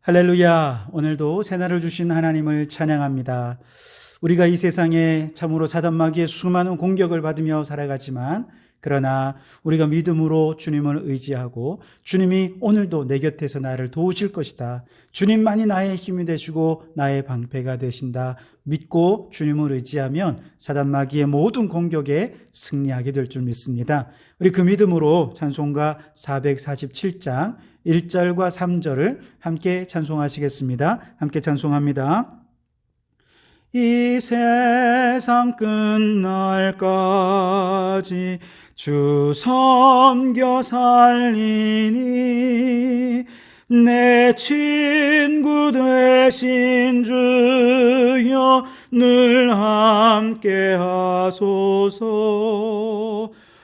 할렐루야. 오늘도 새날을 주신 하나님을 찬양합니다. 우리가 이 세상에 참으로 사단마귀의 수많은 공격을 받으며 살아가지만, 그러나 우리가 믿음으로 주님을 의지하고 주님이 오늘도 내 곁에서 나를 도우실 것이다, 주님만이 나의 힘이 되시고 나의 방패가 되신다 믿고 주님을 의지하면 사단마귀의 모든 공격에 승리하게 될 줄 믿습니다. 우리 그 믿음으로 찬송가 447장 1절과 3절을 함께 찬송하시겠습니다. 함께 찬송합니다. 이 세상 끝날까지 주 섬겨 살리니 내 친구 되신 주여 늘 함께 하소서.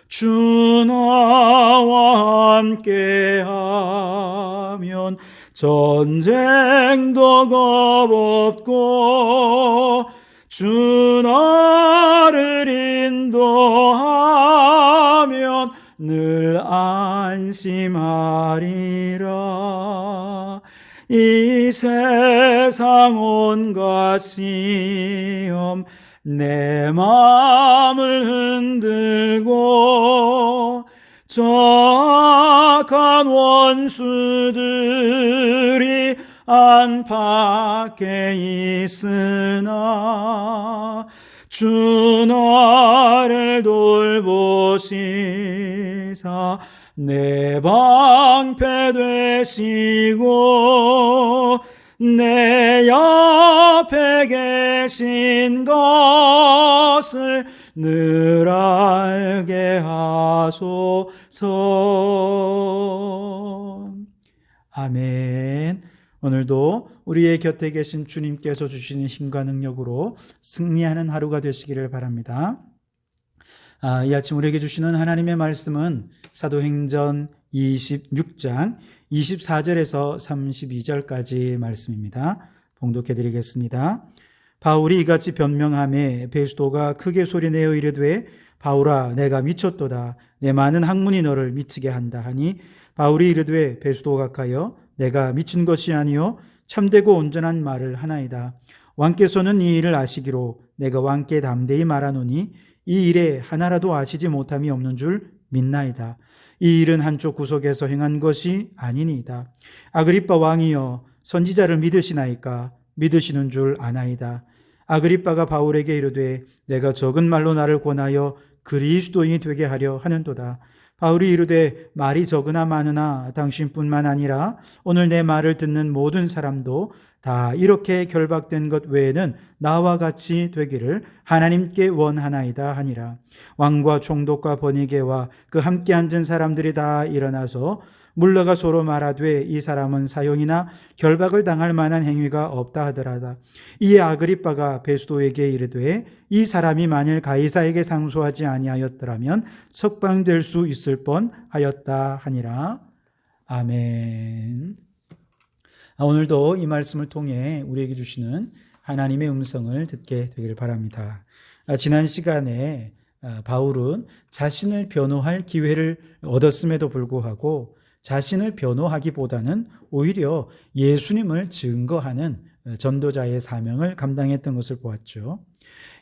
주 나와 함께 하면 전쟁도 겁없고 주 나를 인도하면 늘 안심하리라. 이 세상 온갖 시험 내 마음을 흔들고 저악한 원수들이 안팎에 있으나 주 나를 돌보시사 내 방패 되시고 내 옆에 계신 것을 늘 알게 하소서. 아멘. 오늘도 우리의 곁에 계신 주님께서 주시는 힘과 능력으로 승리하는 하루가 되시기를 바랍니다. 이 아침 우리에게 주시는 하나님의 말씀은 사도행전 26장 24절에서 32절까지 말씀입니다. 봉독해 드리겠습니다. 바울이 이같이 변명하매 베스도가 크게 소리내어 이르되 바울아 내가 미쳤도다. 내 많은 학문이 너를 미치게 한다 하니 바울이 이르되 베스도 각하여 내가 미친 것이 아니요 참되고 온전한 말을 하나이다. 왕께서는 이 일을 아시기로 내가 왕께 담대히 말하노니 이 일에 하나라도 아시지 못함이 없는 줄 믿나이다. 이 일은 한쪽 구석에서 행한 것이 아니니이다. 아그리빠 왕이여 선지자를 믿으시나이까? 믿으시는 줄 아나이다. 아그리빠가 바울에게 이르되 내가 적은 말로 나를 권하여 그리스도인이 되게 하려 하는도다. 바울이 이르되 말이 적으나 많으나 당신뿐만 아니라 오늘 내 말을 듣는 모든 사람도 다 이렇게 결박된 것 외에는 나와 같이 되기를 하나님께 원하나이다 하니라. 왕과 총독과 번이게와 그 함께 앉은 사람들이 다 일어나서 물러가 서로 말하되 이 사람은 사형이나 결박을 당할 만한 행위가 없다 하더라다. 이에 아그리빠가 베스도에게 이르되 이 사람이 만일 가이사에게 상소하지 아니하였더라면 석방될 수 있을 뻔하였다 하니라. 아멘. 오늘도 이 말씀을 통해 우리에게 주시는 하나님의 음성을 듣게 되기를 바랍니다. 지난 시간에 바울은 자신을 변호할 기회를 얻었음에도 불구하고 자신을 변호하기보다는 오히려 예수님을 증거하는 전도자의 사명을 감당했던 것을 보았죠.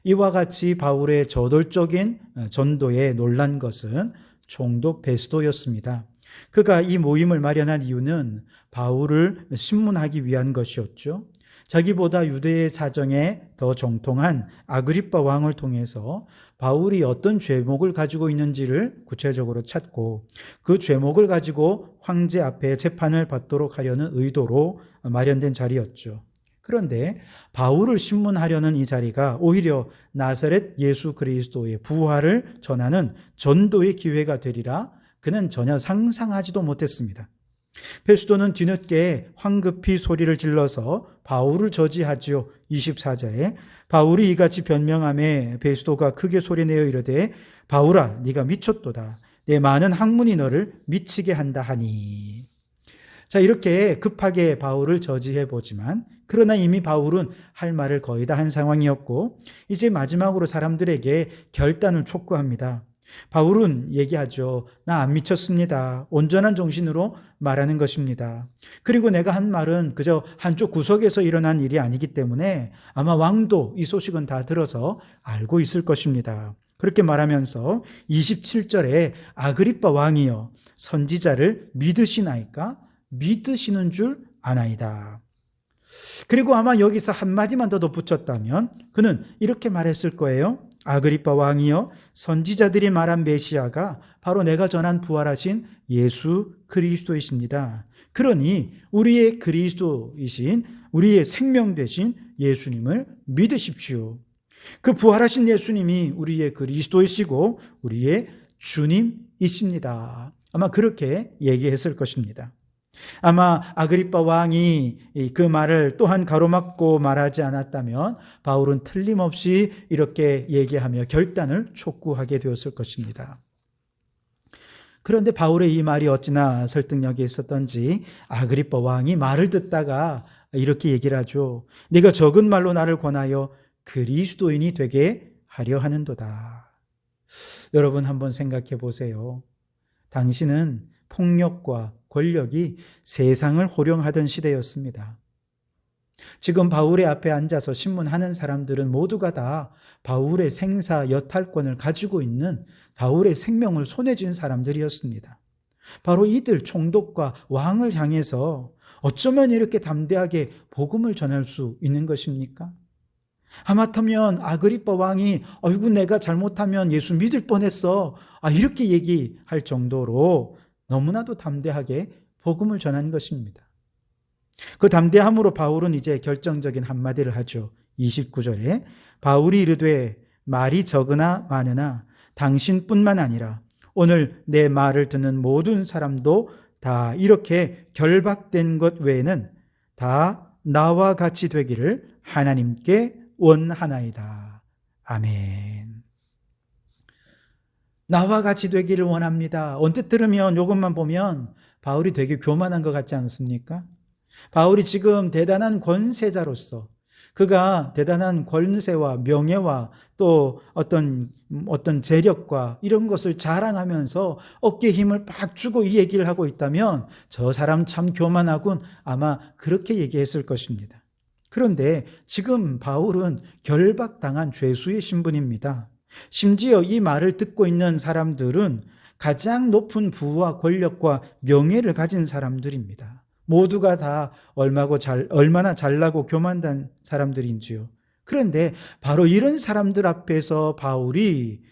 이와 같이 바울의 저돌적인 전도에 놀란 것은 총독 베스도였습니다. 그가 이 모임을 마련한 이유는 바울을 신문하기 위한 것이었죠. 자기보다 유대의 사정에 더 정통한 아그리빠 왕을 통해서 바울이 어떤 죄목을 가지고 있는지를 구체적으로 찾고 그 죄목을 가지고 황제 앞에 재판을 받도록 하려는 의도로 마련된 자리였죠. 그런데 바울을 신문하려는 이 자리가 오히려 나사렛 예수 그리스도의 부활을 전하는 전도의 기회가 되리라 그는 전혀 상상하지도 못했습니다. 베스도는 뒤늦게 황급히 소리를 질러서 바울을 저지하지요. 24절에 바울이 이같이 변명하매 베스도가 크게 소리내어 이르되 바울아 네가 미쳤도다. 내 많은 학문이 너를 미치게 한다 하니. 자, 이렇게 급하게 바울을 저지해 보지만 그러나 이미 바울은 할 말을 거의 다 한 상황이었고 이제 마지막으로 사람들에게 결단을 촉구합니다. 바울은 얘기하죠. 나 안 미쳤습니다. 온전한 정신으로 말하는 것입니다. 그리고 내가 한 말은 그저 한쪽 구석에서 일어난 일이 아니기 때문에 아마 왕도 이 소식은 다 들어서 알고 있을 것입니다. 그렇게 말하면서 27절에 아그리빠 왕이여 선지자를 믿으시나이까? 믿으시는 줄 아나이다. 그리고 아마 여기서 한마디만 더 덧붙였다면 그는 이렇게 말했을 거예요. 아그리빠 왕이여 선지자들이 말한 메시아가 바로 내가 전한 부활하신 예수 그리스도이십니다. 그러니 우리의 그리스도이신 우리의 생명 되신 예수님을 믿으십시오. 그 부활하신 예수님이 우리의 그리스도이시고 우리의 주님이십니다. 아마 그렇게 얘기했을 것입니다. 아마 아그리빠 왕이 그 말을 또한 가로막고 말하지 않았다면 바울은 틀림없이 이렇게 얘기하며 결단을 촉구하게 되었을 것입니다. 그런데 바울의 이 말이 어찌나 설득력이 있었던지 아그리빠 왕이 말을 듣다가 이렇게 얘기를 하죠. 네가 적은 말로 나를 권하여 그리스도인이 되게 하려 하는도다. 여러분 한번 생각해 보세요. 당신은 폭력과 권력이 세상을 호령하던 시대였습니다. 지금 바울의 앞에 앉아서 신문하는 사람들은 모두가 다 바울의 생사 여탈권을 가지고 있는 바울의 생명을 손에 쥔 사람들이었습니다. 바로 이들 총독과 왕을 향해서 어쩌면 이렇게 담대하게 복음을 전할 수 있는 것입니까? 하마터면 아그리빠 왕이 아이고 내가 잘못하면 예수 믿을 뻔했어 이렇게 얘기할 정도로 너무나도 담대하게 복음을 전한 것입니다. 그 담대함으로 바울은 이제 결정적인 한마디를 하죠. 29절에 바울이 이르되 말이 적으나 많으나 당신뿐만 아니라 오늘 내 말을 듣는 모든 사람도 다 이렇게 결박된 것 외에는 다 나와 같이 되기를 하나님께 원하나이다. 아멘. 나와 같이 되기를 원합니다. 언뜻 들으면 이것만 보면 바울이 되게 교만한 것 같지 않습니까? 바울이 지금 대단한 권세자로서 그가 대단한 권세와 명예와 또 어떤 재력과 이런 것을 자랑하면서 어깨에 힘을 팍 주고 이 얘기를 하고 있다면 저 사람 참 교만하군 아마 그렇게 얘기했을 것입니다. 그런데 지금 바울은 결박당한 죄수의 신분입니다. 심지어 이 말을 듣고 있는 사람들은 가장 높은 부와 권력과 명예를 가진 사람들입니다. 모두가 다 얼마나 잘나고 교만한 사람들인지요. 그런데 바로 이런 사람들 앞에서 바울이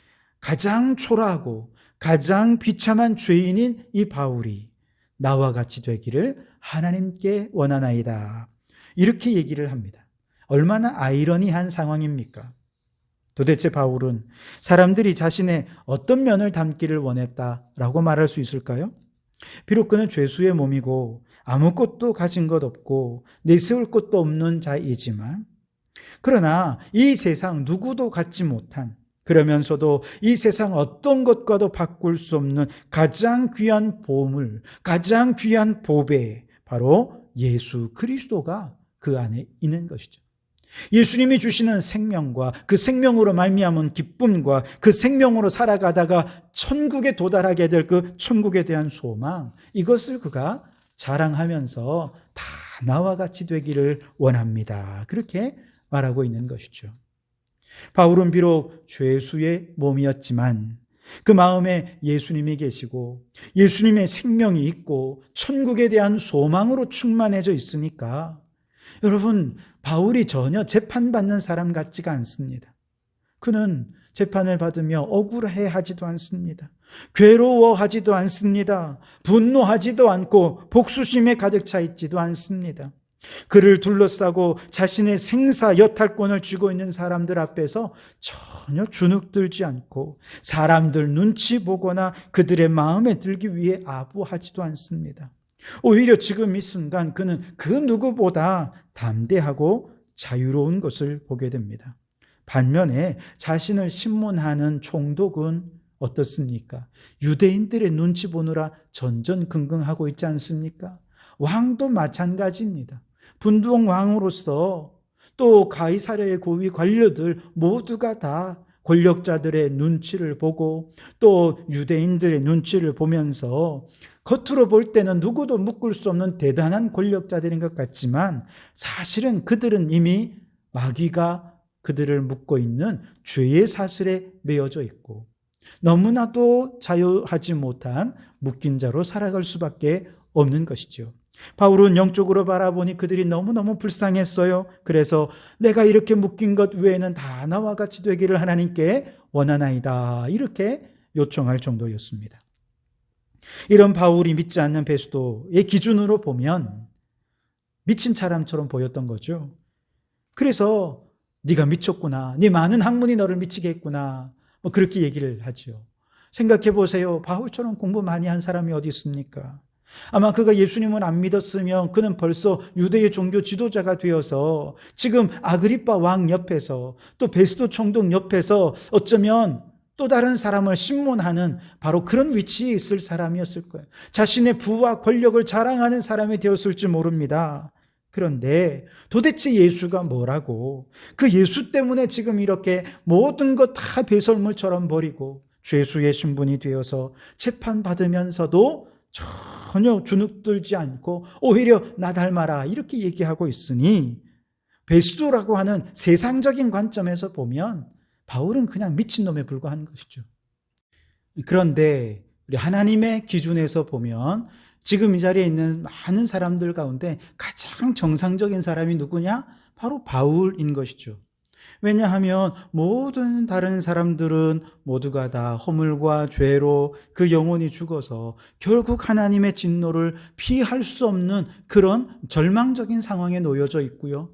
가장 초라하고 가장 비참한 죄인인 이 바울이 나와 같이 되기를 하나님께 원하나이다. 이렇게 얘기를 합니다. 얼마나 아이러니한 상황입니까? 도대체 바울은 사람들이 자신의 어떤 면을 담기를 원했다라고 말할 수 있을까요? 비록 그는 죄수의 몸이고 아무것도 가진 것 없고 내세울 것도 없는 자이지만 그러나 이 세상 누구도 갖지 못한 그러면서도 이 세상 어떤 것과도 바꿀 수 없는 가장 귀한 보물, 가장 귀한 보배 바로 예수 그리스도가 그 안에 있는 것이죠. 예수님이 주시는 생명과 그 생명으로 말미암은 기쁨과 그 생명으로 살아가다가 천국에 도달하게 될 그 천국에 대한 소망 이것을 그가 자랑하면서 다 나와 같이 되기를 원합니다. 그렇게 말하고 있는 것이죠. 바울은 비록 죄수의 몸이었지만 그 마음에 예수님이 계시고 예수님의 생명이 있고 천국에 대한 소망으로 충만해져 있으니까 여러분 바울이 전혀 재판받는 사람 같지가 않습니다. 그는 재판을 받으며 억울해하지도 않습니다. 괴로워하지도 않습니다. 분노하지도 않고 복수심에 가득 차 있지도 않습니다. 그를 둘러싸고 자신의 생사 여탈권을 쥐고 있는 사람들 앞에서 전혀 주눅들지 않고 사람들 눈치 보거나 그들의 마음에 들기 위해 아부하지도 않습니다. 오히려 지금 이 순간 그는 그 누구보다 담대하고 자유로운 것을 보게 됩니다. 반면에 자신을 신문하는 총독은 어떻습니까? 유대인들의 눈치 보느라 전전긍긍하고 있지 않습니까? 왕도 마찬가지입니다. 분봉왕으로서 또 가이사랴의 고위 관료들 모두가 다 권력자들의 눈치를 보고 또 유대인들의 눈치를 보면서 겉으로 볼 때는 누구도 묶을 수 없는 대단한 권력자들인 것 같지만 사실은 그들은 이미 마귀가 그들을 묶고 있는 죄의 사슬에 매여져 있고 너무나도 자유하지 못한 묶인 자로 살아갈 수밖에 없는 것이죠. 바울은 영적으로 바라보니 그들이 너무너무 불쌍했어요. 그래서 내가 이렇게 묶인 것 외에는 다 나와 같이 되기를 하나님께 원하나이다, 이렇게 요청할 정도였습니다. 이런 바울이 믿지 않는 베스도의 기준으로 보면 미친 사람처럼 보였던 거죠. 그래서 네가 미쳤구나, 네 많은 학문이 너를 미치게 했구나, 그렇게 얘기를 하죠. 생각해 보세요. 바울처럼 공부 많이 한 사람이 어디 있습니까? 아마 그가 예수님을 안 믿었으면 그는 벌써 유대의 종교 지도자가 되어서 지금 아그리빠 왕 옆에서 또 베스도 총독 옆에서 어쩌면 또 다른 사람을 신문하는 바로 그런 위치에 있을 사람이었을 거예요. 자신의 부와 권력을 자랑하는 사람이 되었을지 모릅니다. 그런데 도대체 예수가 뭐라고, 그 예수 때문에 지금 이렇게 모든 것 다 배설물처럼 버리고 죄수의 신분이 되어서 재판받으면서도 전혀 주눅들지 않고 오히려 나 닮아라 이렇게 얘기하고 있으니 베스도라고 하는 세상적인 관점에서 보면 바울은 그냥 미친놈에 불과한 것이죠. 그런데 우리 하나님의 기준에서 보면 지금 이 자리에 있는 많은 사람들 가운데 가장 정상적인 사람이 누구냐? 바로 바울인 것이죠. 왜냐하면 모든 다른 사람들은 모두가 다 허물과 죄로 그 영혼이 죽어서 결국 하나님의 진노를 피할 수 없는 그런 절망적인 상황에 놓여져 있고요.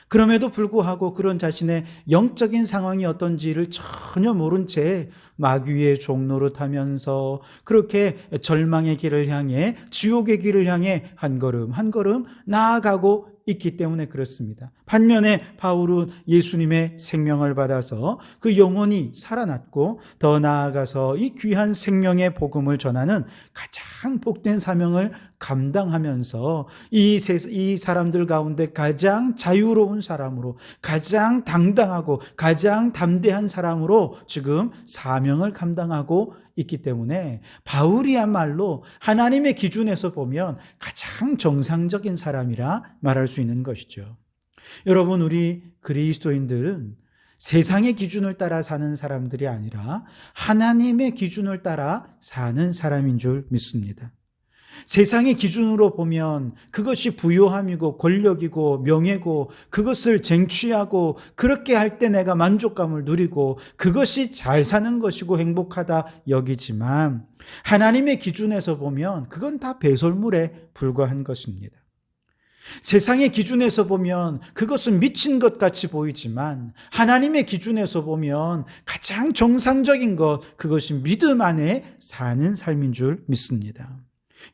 그럼에도 불구하고 그런 자신의 영적인 상황이 어떤지를 전혀 모른 채 마귀의 종노릇하면서 그렇게 절망의 길을 향해, 지옥의 길을 향해 한 걸음 한 걸음 나아가고 있기 때문에 그렇습니다. 반면에 바울은 예수님의 생명을 받아서 그 영혼이 살아났고 더 나아가서 이 귀한 생명의 복음을 전하는 가장 복된 사명을 감당하면서 이 사람들 가운데 가장 자유로운 사람으로, 가장 당당하고 가장 담대한 사람으로 지금 사명을 감당하고 있기 때문에 바울이야말로 하나님의 기준에서 보면 가장 정상적인 사람이라 말할 수 있는 것이죠. 여러분, 우리 그리스도인들은 세상의 기준을 따라 사는 사람들이 아니라 하나님의 기준을 따라 사는 사람인 줄 믿습니다. 세상의 기준으로 보면 그것이 부요함이고 권력이고 명예고 그것을 쟁취하고 그렇게 할 때 내가 만족감을 누리고 그것이 잘 사는 것이고 행복하다 여기지만 하나님의 기준에서 보면 그건 다 배설물에 불과한 것입니다. 세상의 기준에서 보면 그것은 미친 것 같이 보이지만 하나님의 기준에서 보면 가장 정상적인 것, 그것이 믿음 안에 사는 삶인 줄 믿습니다.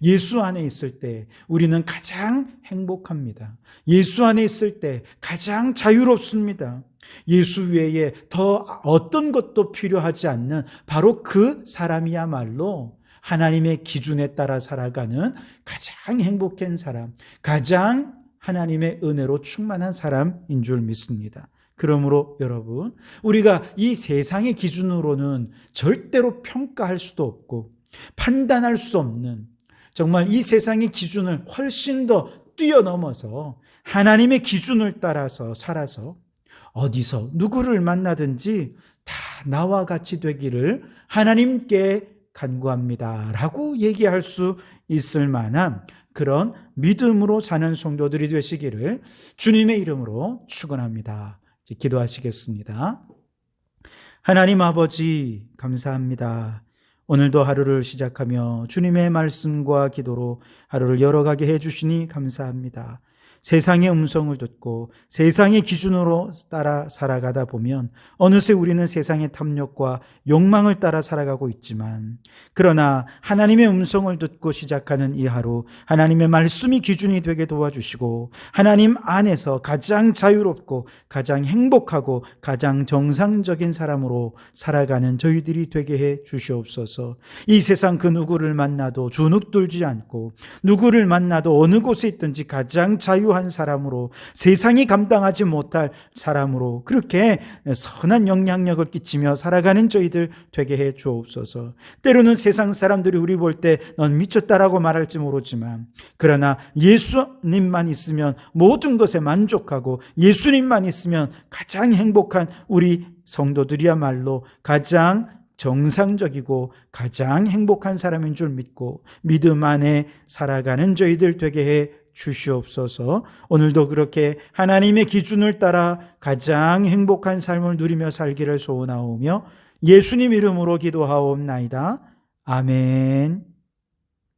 예수 안에 있을 때 우리는 가장 행복합니다. 예수 안에 있을 때 가장 자유롭습니다. 예수 외에 더 어떤 것도 필요하지 않는 바로 그 사람이야말로 하나님의 기준에 따라 살아가는 가장 행복한 사람, 가장 하나님의 은혜로 충만한 사람인 줄 믿습니다. 그러므로 여러분, 우리가 이 세상의 기준으로는 절대로 평가할 수도 없고 판단할 수 없는, 정말 이 세상의 기준을 훨씬 더 뛰어넘어서 하나님의 기준을 따라서 살아서 어디서 누구를 만나든지 다 나와 같이 되기를 하나님께 간구합니다 라고 얘기할 수 있을 만한 그런 믿음으로 사는 성도들이 되시기를 주님의 이름으로 축원합니다. 이제 기도하시겠습니다. 하나님 아버지, 감사합니다. 오늘도 하루를 시작하며 주님의 말씀과 기도로 하루를 열어가게 해주시니 감사합니다. 세상의 음성을 듣고 세상의 기준으로 따라 살아가다 보면 어느새 우리는 세상의 탐욕과 욕망을 따라 살아가고 있지만, 그러나 하나님의 음성을 듣고 시작하는 이 하루, 하나님의 말씀이 기준이 되게 도와주시고 하나님 안에서 가장 자유롭고 가장 행복하고 가장 정상적인 사람으로 살아가는 저희들이 되게 해 주시옵소서. 이 세상 그 누구를 만나도 주눅들지 않고 누구를 만나도 어느 곳에 있든지 가장 부자유한 사람으로, 세상이 감당하지 못할 사람으로 그렇게 선한 영향력을 끼치며 살아가는 저희들 되게 해 주옵소서. 때로는 세상 사람들이 우리 볼 때 넌 미쳤다라고 말할지 모르지만, 그러나 예수님만 있으면 모든 것에 만족하고 예수님만 있으면 가장 행복한 우리 성도들이야말로 가장 정상적이고 가장 행복한 사람인 줄 믿고 믿음 안에 살아가는 저희들 되게 해 주시옵소서. 오늘도 그렇게 하나님의 기준을 따라 가장 행복한 삶을 누리며 살기를 소원하오며 예수님 이름으로 기도하옵나이다. 아멘.